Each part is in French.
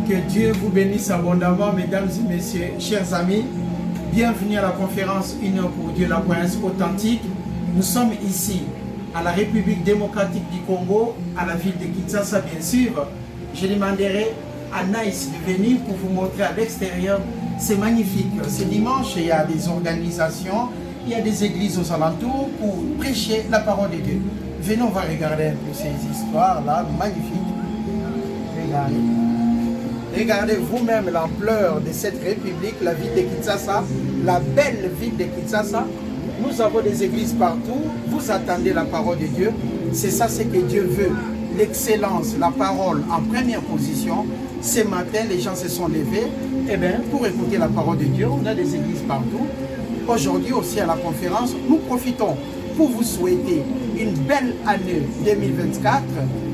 Que Dieu vous bénisse abondamment, mesdames et messieurs, chers amis. Bienvenue à la conférence Une heure pour Dieu, la croyance authentique. Nous sommes ici à la République démocratique du Congo, à la ville de Kinshasa, bien sûr. Je demanderai à Naïs de venir pour vous montrer à l'extérieur. C'est magnifique. Ce dimanche, il y a des organisations, il y a des églises aux alentours pour prêcher la parole de Dieu. Venez, on va regarder un peu ces histoires-là, magnifiques. Regardez. Regardez vous-même l'ampleur de cette république, la ville de Kinshasa, la belle ville de Kinshasa. Nous avons des églises partout. Vous attendez la parole de Dieu. C'est ça ce que Dieu veut. L'excellence, la parole en première position. Ce matin, les gens se sont levés pour écouter la parole de Dieu. On a des églises partout. Aujourd'hui aussi à la conférence, nous profitons pour vous souhaiter une belle année 2024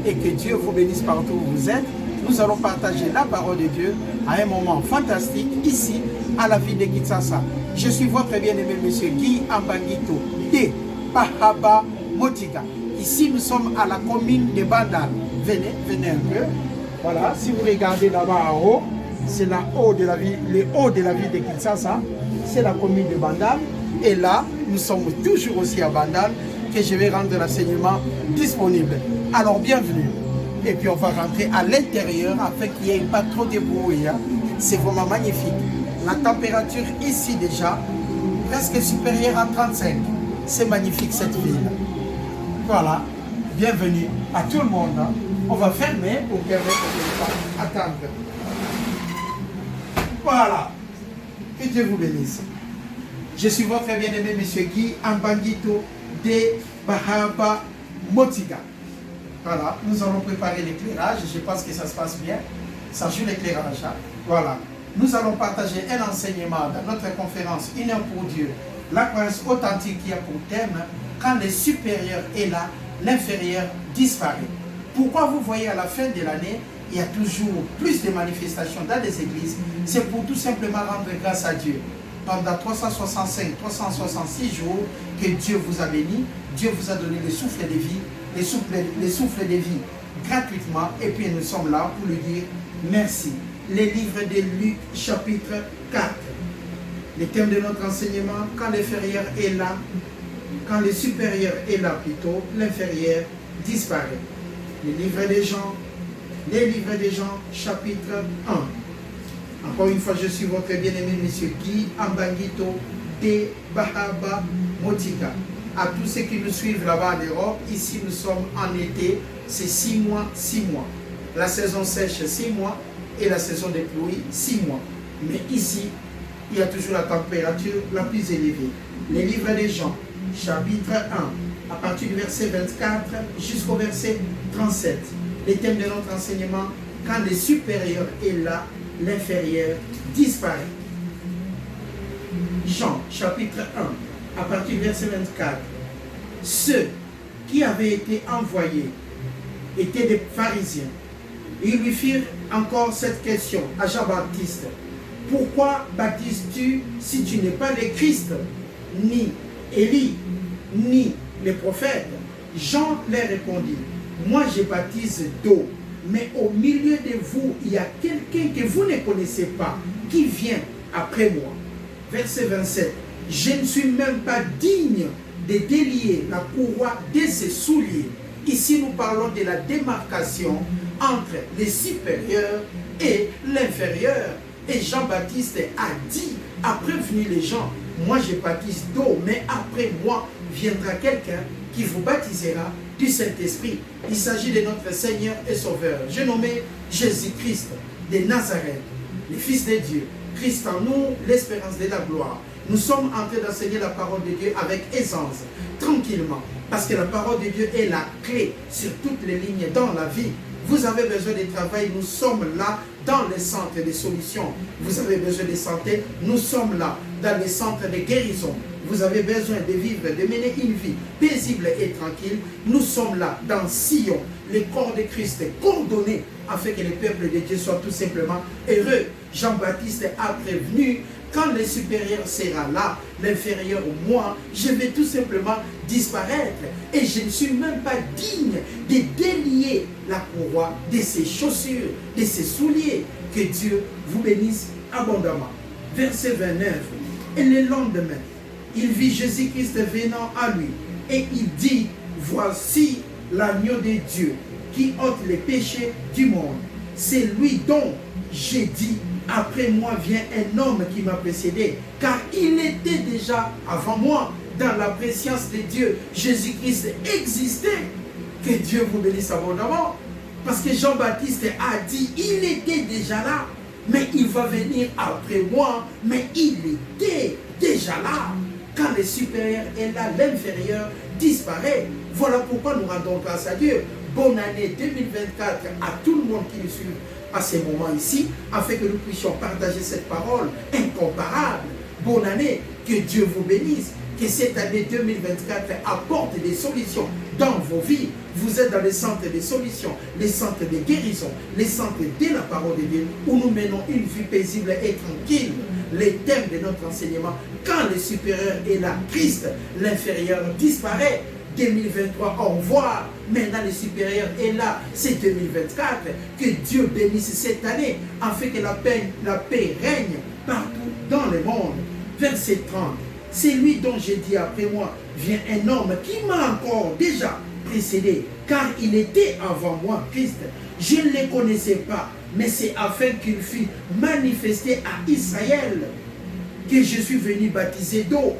et que Dieu vous bénisse partout où vous êtes. Nous allons partager la parole de Dieu à un moment fantastique ici à la ville de Kinshasa. Je suis votre bien-aimé monsieur Guy Ambangito de Bahaba Motika. Ici nous sommes à la commune de Bandal. Venez, venez un peu. Voilà, si vous regardez là-bas en haut, c'est le haut de la ville de Kinshasa. C'est la commune de Bandal. Et là, nous sommes toujours aussi à Bandal que je vais rendre l'enseignement disponible. Alors bienvenue. Et puis on va rentrer à l'intérieur afin qu'il n'y ait pas trop de bruit. Hein. C'est vraiment magnifique. La température ici déjà, presque supérieure à 35. C'est magnifique cette ville. Voilà. Bienvenue à tout le monde. Hein. On va fermer pour permettre de ne pas attendre. Voilà. Que Dieu vous bénisse. Je suis votre bien-aimé monsieur Guy Ambangito de Bahaba Motika. Voilà, nous allons préparer l'éclairage. Je pense que ça se passe bien. Ça joue l'éclairage. Hein? Voilà. Nous allons partager un enseignement dans notre conférence Une heure pour Dieu. La croyance authentique qui a pour thème quand le supérieur est là, l'inférieur disparaît. Pourquoi vous voyez à la fin de l'année, il y a toujours plus de manifestations dans les églises? C'est pour tout simplement rendre grâce à Dieu. Pendant 365, 366 jours que Dieu vous a béni, Dieu vous a donné le souffle de vie, les souffles de vie gratuitement, et puis nous sommes là pour lui dire merci. Les livres de Luc chapitre 4. Le thème de notre enseignement, quand l'inférieur est là, quand le supérieur est là plutôt, l'inférieur disparaît. Les livres des gens, chapitre 1. Encore une fois, je suis votre bien-aimé monsieur Guy Ambangito de Bahaba Motika. À tous ceux qui nous suivent là-bas en Europe, ici nous sommes en été, c'est 6 mois, 6 mois. La saison sèche, 6 mois, et la saison des pluies, 6 mois. Mais ici, il y a toujours la température la plus élevée. Les livres des gens, chapitre 1, à partir du verset 24 jusqu'au verset 37. Les thèmes de notre enseignement, quand le supérieur est là, l'inférieur disparaît. Jean, chapitre 1, à partir du verset 24. Ceux qui avaient été envoyés étaient des pharisiens. Ils lui firent encore cette question à Jean-Baptiste. Pourquoi baptises-tu si tu n'es pas le Christ, ni Élie, ni les prophètes? Jean leur répondit, moi je baptise d'eau, mais au milieu de vous, il y a quelqu'un que vous ne connaissez pas, qui vient après moi. Verset 27. Je ne suis même pas digne de délier la courroie de ses souliers. Ici, nous parlons de la démarcation entre les supérieurs et l'inférieur. Et Jean-Baptiste a dit, a prévenu les gens, moi je baptise d'eau, mais après moi viendra quelqu'un qui vous baptisera du Saint-Esprit. Il s'agit de notre Seigneur et Sauveur. J'ai nommé Jésus-Christ de Nazareth, le Fils de Dieu. Christ en nous, l'espérance de la gloire. Nous sommes en train d'enseigner la parole de Dieu avec aisance, tranquillement, parce que la parole de Dieu est la clé sur toutes les lignes dans la vie. Vous avez besoin de travail, nous sommes là dans les centres de solutions. Vous avez besoin de santé, nous sommes là dans les centres de guérison. Vous avez besoin de vivre, de mener une vie paisible et tranquille. Nous sommes là dans Sion, le corps de Christ coordonné afin que le peuple de Dieu soit tout simplement heureux. Jean-Baptiste a prévenu Quand le supérieur sera là, l'inférieur, moi, je vais tout simplement disparaître. Et je ne suis même pas digne de délier la courroie de ses chaussures, de ses souliers. Que Dieu vous bénisse abondamment. Verset 29. Et le lendemain, il vit Jésus-Christ venant à lui. Et il dit, voici l'agneau de Dieu qui ôte les péchés du monde. C'est lui dont j'ai dit, après moi vient un homme qui m'a précédé, car il était déjà avant moi dans la préscience de Dieu. Jésus-Christ existait. Que Dieu vous bénisse abondamment. Parce que Jean-Baptiste a dit, il était déjà là, mais il va venir après moi, mais il était déjà là. Quand le supérieur est là, l'inférieur disparaît. Voilà pourquoi nous rendons grâce à Dieu. Bonne année 2024 à tout le monde qui nous suit à ces moments ici, afin que nous puissions partager cette parole incomparable. Bonne année, que Dieu vous bénisse, que cette année 2024 apporte des solutions dans vos vies. Vous êtes dans les centres de solutions, les centres de guérison, les centres de la parole de Dieu, où nous menons une vie paisible et tranquille. Les thèmes de notre enseignement, quand le supérieur est là, Christ, l'inférieur disparaît. 2023, au revoir. Maintenant, le supérieur est là, c'est 2024. Que Dieu bénisse cette année, afin que la paix règne partout dans le monde. Verset 30. C'est lui dont j'ai dit après moi, vient un homme qui m'a encore déjà précédé, car il était avant moi, Christ. Je ne le connaissais pas, mais c'est afin qu'il fût manifesté à Israël que je suis venu baptiser d'eau.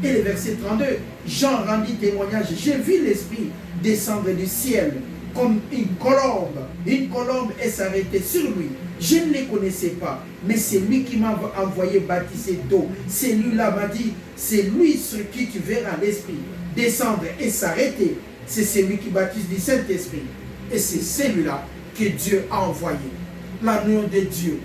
Et le verset 32, Jean rendit témoignage, j'ai vu l'Esprit descendre du ciel comme une colombe. Une colombe et s'arrêter sur lui. Je ne les connaissais pas, mais c'est lui qui m'a envoyé baptiser d'eau. Celui-là m'a dit, c'est lui sur qui tu verras l'Esprit descendre et s'arrêter. C'est celui qui baptise du Saint-Esprit. Et c'est celui-là que Dieu a envoyé. L'agneau de Dieu.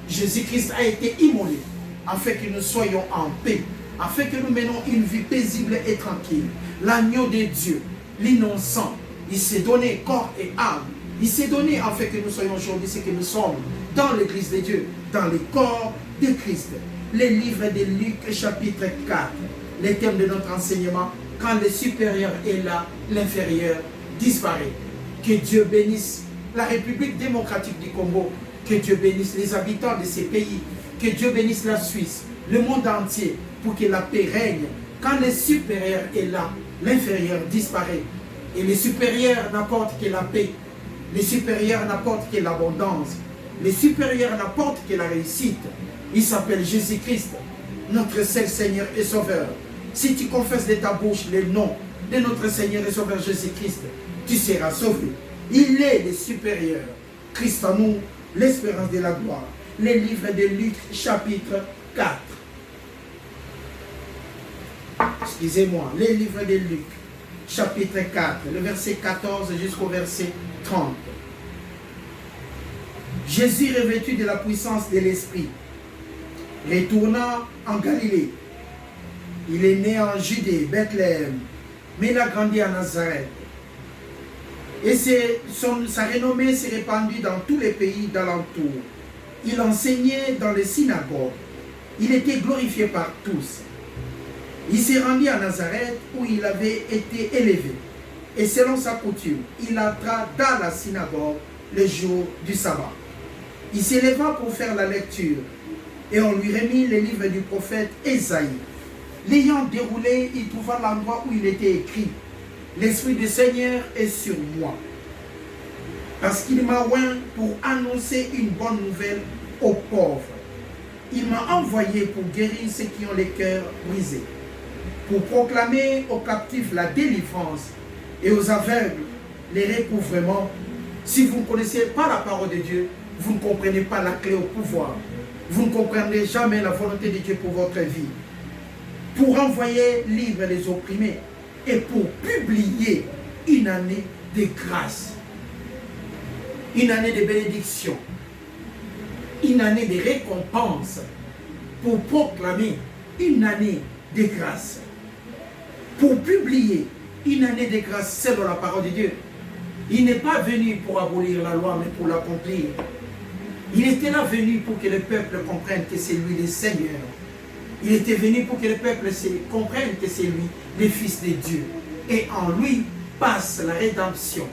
Jésus-Christ a été immolé afin que nous soyons en paix, afin que nous menons une vie paisible et tranquille. L'agneau de Dieu, l'innocent, il s'est donné corps et âme. Il s'est donné afin que nous soyons aujourd'hui ce que nous sommes dans l'Église de Dieu, dans le corps de Christ. Le livre de Luc chapitre 4, le thème de notre enseignement, quand le supérieur est là, l'inférieur disparaît. Que Dieu bénisse la République démocratique du Congo, que Dieu bénisse les habitants de ces pays, que Dieu bénisse la Suisse, le monde entier, pour que la paix règne. Quand le supérieur est là, l'inférieur disparaît. Et le supérieur n'apporte que la paix. Le supérieur n'apporte que l'abondance. Le supérieur n'apporte que la réussite. Il s'appelle Jésus-Christ, notre seul Seigneur et Sauveur. Si tu confesses de ta bouche le nom de notre Seigneur et Sauveur Jésus-Christ, tu seras sauvé. Il est le supérieur. Christ en nous, l'espérance de la gloire. Le livre de Luc, chapitre 4. Excusez-moi, le livre de Luc, chapitre 4, le verset 14 jusqu'au verset 30. Jésus, revêtu de la puissance de l'Esprit, retourna en Galilée. Il est né en Judée, Bethléem, mais il a grandi à Nazareth. Et sa renommée s'est répandue dans tous les pays d'alentour. Il enseignait dans les synagogues. Il était glorifié par tous. Il s'est rendu à Nazareth où il avait été élevé. Et selon sa coutume, il entra dans la synagogue le jour du sabbat. Il s'éleva pour faire la lecture. Et on lui remit le livre du prophète Ésaïe. L'ayant déroulé, il trouva l'endroit où il était écrit: l'Esprit du Seigneur est sur moi, parce qu'il m'a oint pour annoncer une bonne nouvelle aux pauvres. Il m'a envoyé pour guérir ceux qui ont les cœurs brisés, pour proclamer aux captifs la délivrance et aux aveugles les recouvrements. Si vous ne connaissez pas la parole de Dieu, vous ne comprenez pas la clé au pouvoir. Vous ne comprendrez jamais la volonté de Dieu pour votre vie. Pour envoyer libre les opprimés et pour publier une année de grâce, une année de bénédiction, une année de récompense, pour proclamer une année de grâce, pour publier une année de grâce selon la parole de Dieu. Il n'est pas venu pour abolir la loi, mais pour l'accomplir. Il était là venu pour que le peuple comprenne que c'est lui le Seigneur. Il était venu pour que le peuple comprenne que c'est lui le Fils de Dieu. Et en lui passe la rédemption.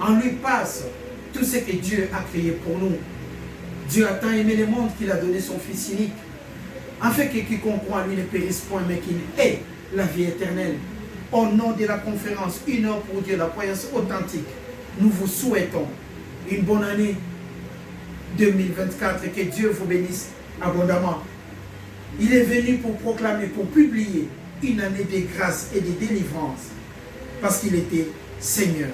En lui passe tout ce que Dieu a créé pour nous. Dieu a tant aimé le monde qu'il a donné son Fils unique, afin que quiconque croit en lui ne périsse point, mais qu'il ait la vie éternelle. Au nom de la conférence Une heure pour Dieu, la croyance authentique, nous vous souhaitons une bonne année 2024 et que Dieu vous bénisse abondamment. Il est venu pour proclamer, pour publier une année de grâce et de délivrance, parce qu'il était Seigneur.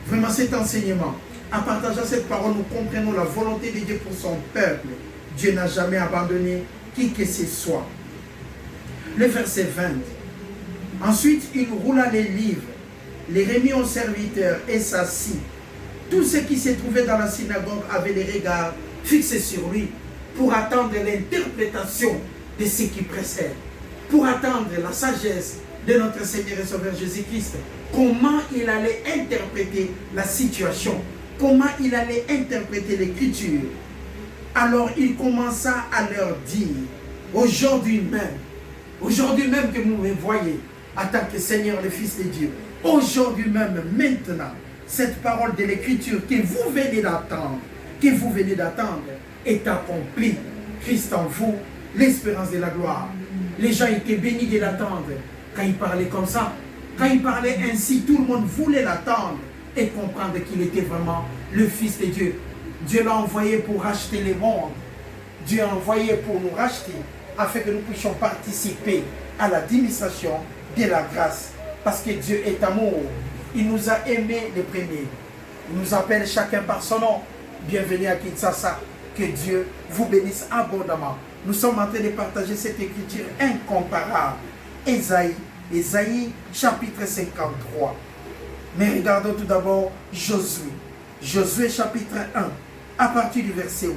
Vraiment, cet enseignement, en partageant cette parole, nous comprenons la volonté de Dieu pour son peuple. Dieu n'a jamais abandonné qui que ce soit. Le verset 20. Ensuite, il roula les livres, les remit aux serviteurs et s'assit. Tous ceux qui se trouvaient dans la synagogue avaient les regards fixés sur lui pour attendre l'interprétation de ce qui précède, pour attendre la sagesse de notre Seigneur et Sauveur Jésus-Christ. Comment il allait interpréter la situation, comment il allait interpréter l'écriture. Alors il commença à leur dire, aujourd'hui même que vous me voyez en tant que Seigneur, le Fils de Dieu, aujourd'hui même, maintenant, cette parole de l'écriture que vous venez d'attendre, est accomplie. Christ en vous, l'espérance de la gloire. Les gens étaient bénis de l'attendre. Quand il parlait comme ça, quand il parlait ainsi, tout le monde voulait l'attendre et comprendre qu'il était vraiment le Fils de Dieu. Dieu l'a envoyé pour racheter les mondes. Dieu l'a envoyé pour nous racheter, afin que nous puissions participer à la démonstration de la grâce. Parce que Dieu est amour. Il nous a aimés les premiers. Il nous appelle chacun par son nom. Bienvenue à Kinshasa. Que Dieu vous bénisse abondamment. Nous sommes en train de partager cette écriture incomparable. Ésaïe chapitre 53. Mais regardons tout d'abord Josué. Josué chapitre 1, à partir du verset 8.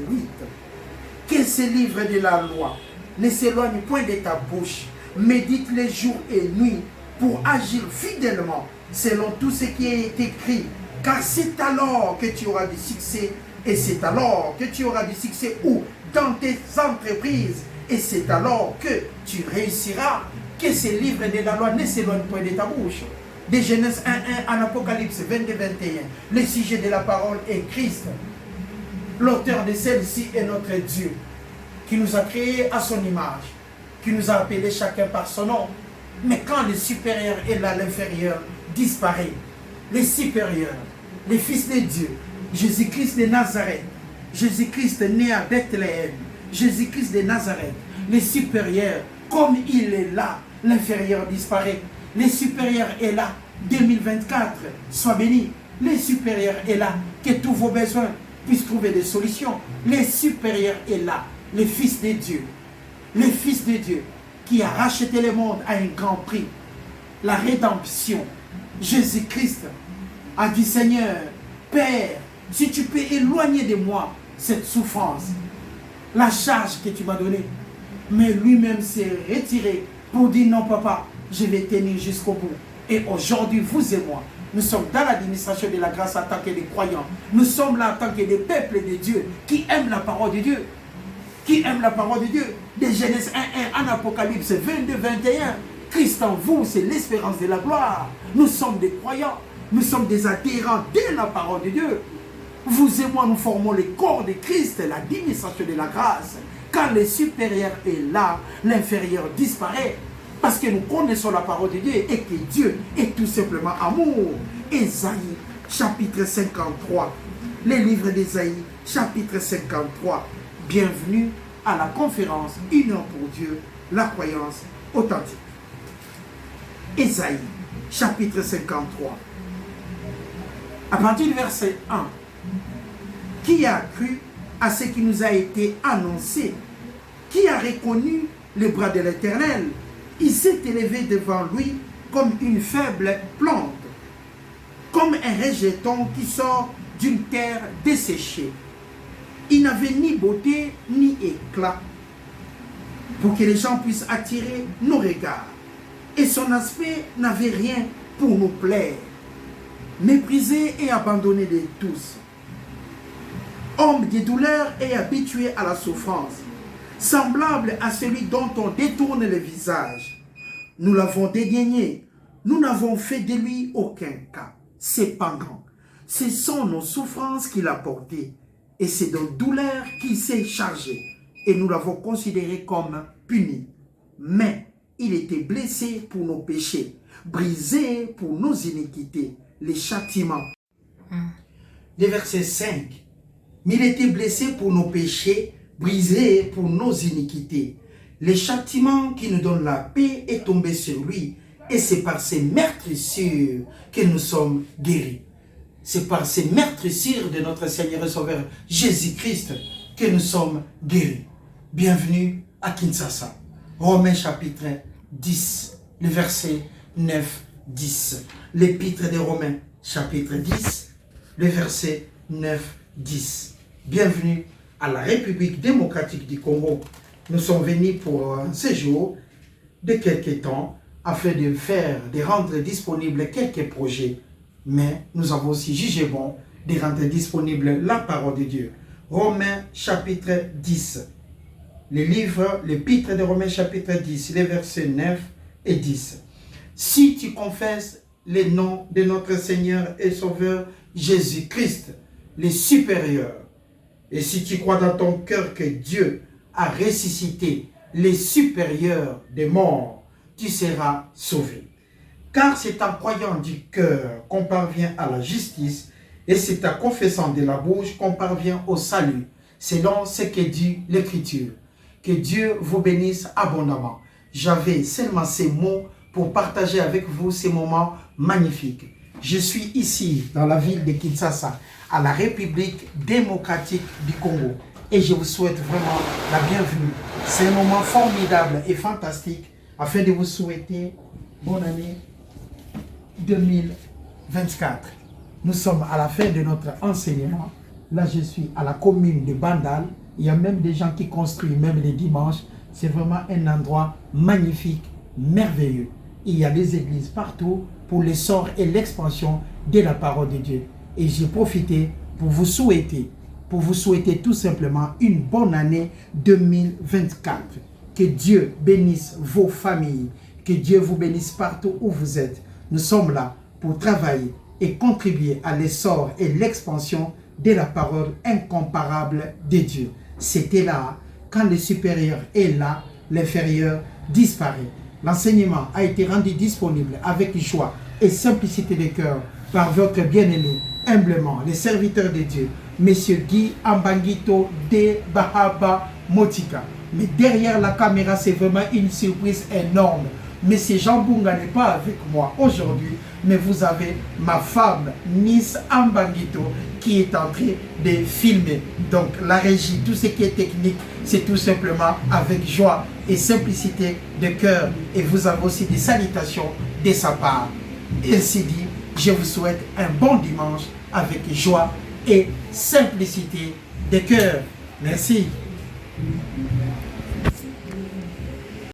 Que ce livre de la loi ne s'éloigne point de ta bouche. Médite les jours et nuits pour agir fidèlement selon tout ce qui est écrit. Car c'est alors que tu auras du succès. Et c'est alors que tu auras du succès où? Dans tes entreprises. Et c'est alors que tu réussiras. Que ce livre de la loi ne s'éloigne point de ta bouche. De Genèse 1:1 en Apocalypse 22:21. Le sujet de la parole est Christ. L'auteur de celle-ci est notre Dieu, qui nous a créés à son image, qui nous a appelés chacun par son nom. Mais quand le supérieur est là, l'inférieur disparaît. Les supérieurs, les fils de Dieu, Jésus-Christ de Nazareth, Jésus-Christ né à Bethléem, Jésus-Christ de Nazareth, les supérieurs, comme il est là, l'inférieur disparaît. Les supérieurs est là, 2024, sois béni. Les supérieurs est là, que tous vos besoins puissent trouver des solutions. Les supérieurs est là, le Fils de Dieu, le Fils de Dieu, qui a racheté le monde à un grand prix. La rédemption. Jésus-Christ a dit, Seigneur, Père, si tu peux éloigner de moi cette souffrance, la charge que tu m'as donnée. Mais lui-même s'est retiré pour dire, non papa, je vais tenir jusqu'au bout. Et aujourd'hui, vous et moi, nous sommes dans l'administration de la grâce en tant que des croyants. Nous sommes là en tant que des peuples de Dieu qui aiment la parole de Dieu. Qui aiment la parole de Dieu. De Genèse 1:1 en Apocalypse 22:21. Christ en vous, c'est l'espérance de la gloire. Nous sommes des croyants. Nous sommes des adhérents de la parole de Dieu. Vous et moi, nous formons le corps de Christ, la démonstration de la grâce. Quand le supérieur est là, l'inférieur disparaît. Parce que nous connaissons la parole de Dieu et que Dieu est tout simplement amour. Ésaïe, chapitre 53. Le livre d'Ésaïe, chapitre 53. Bienvenue à la conférence Une heure pour Dieu, la croyance authentique. Ésaïe, chapitre 53. À partir du verset 1. Qui a cru à ce qui nous a été annoncé? Qui a reconnu le bras de l'Éternel? Il s'est élevé devant lui comme une faible plante, comme un rejeton qui sort d'une terre desséchée. Il n'avait ni beauté ni éclat pour que les gens puissent attirer nos regards. Et son aspect n'avait rien pour nous plaire. Méprisé et abandonné de tous. homme des douleurs et habitué à la souffrance, semblable à celui dont on détourne le visage. Nous l'avons dédaigné, nous n'avons fait de lui aucun cas. Cependant, ce sont nos souffrances qu'il a portées, et c'est de douleurs qu'il s'est chargé, et nous l'avons considéré comme puni. Mais il était blessé pour nos péchés, brisé pour nos iniquités, les châtiments. Le verset 5. Mais il était blessé pour nos péchés, brisé pour nos iniquités. Le châtiment qui nous donne la paix est tombé sur lui, et c'est par ces meurtrissures que nous sommes guéris. C'est par ces meurtrissures de notre Seigneur et Sauveur Jésus-Christ que nous sommes guéris. Bienvenue à Kinshasa. Romains chapitre 10, le verset 9-10. L'épître des Romains chapitre 10, le verset 9-10. Bienvenue à la République démocratique du Congo. Nous sommes venus pour un séjour de quelques temps afin de rendre disponibles quelques projets. Mais nous avons aussi jugé bon de rendre disponible la parole de Dieu. Romains chapitre 10. Le livre, l'épître de Romains chapitre 10, les versets 9 et 10. Si tu confesses les noms de notre Seigneur et Sauveur Jésus-Christ, le supérieur, et si tu crois dans ton cœur que Dieu a ressuscité les supérieurs des morts, tu seras sauvé. Car c'est en croyant du cœur qu'on parvient à la justice, et c'est en confessant de la bouche qu'on parvient au salut, selon ce que dit l'Écriture. Que Dieu vous bénisse abondamment. J'avais seulement ces mots pour partager avec vous ces moments magnifiques. Je suis ici, dans la ville de Kinshasa, à la République démocratique du Congo. Et je vous souhaite vraiment la bienvenue. C'est un moment formidable et fantastique afin de vous souhaiter bonne année 2024. Nous sommes à la fin de notre enseignement. Là, je suis à la commune de Bandal. Il y a même des gens qui construisent même les dimanches. C'est vraiment un endroit magnifique, merveilleux. Il y a des églises partout pour l'essor et l'expansion de la parole de Dieu. Et j'ai profité pour vous souhaiter tout simplement une bonne année 2024. Que Dieu bénisse vos familles, que Dieu vous bénisse partout où vous êtes. Nous sommes là pour travailler et contribuer à l'essor et l'expansion de la parole incomparable de Dieu. C'était là, quand le supérieur est là, l'inférieur disparaît. L'enseignement a été rendu disponible avec joie et simplicité de cœur par votre bien-aimé, humblement, les serviteurs de Dieu, M. Guy Ambangito de Bahaba Motika. Mais derrière la caméra, c'est vraiment une surprise énorme. M. Jean Bunga n'est pas avec moi aujourd'hui, mais vous avez ma femme, Miss Ambangito, qui est en train de filmer. Donc la régie, tout ce qui est technique, c'est tout simplement avec joie et simplicité de cœur. Et vous avez aussi des salutations de sa part. Ainsi dit, je vous souhaite un bon dimanche avec joie et simplicité de cœur. Merci.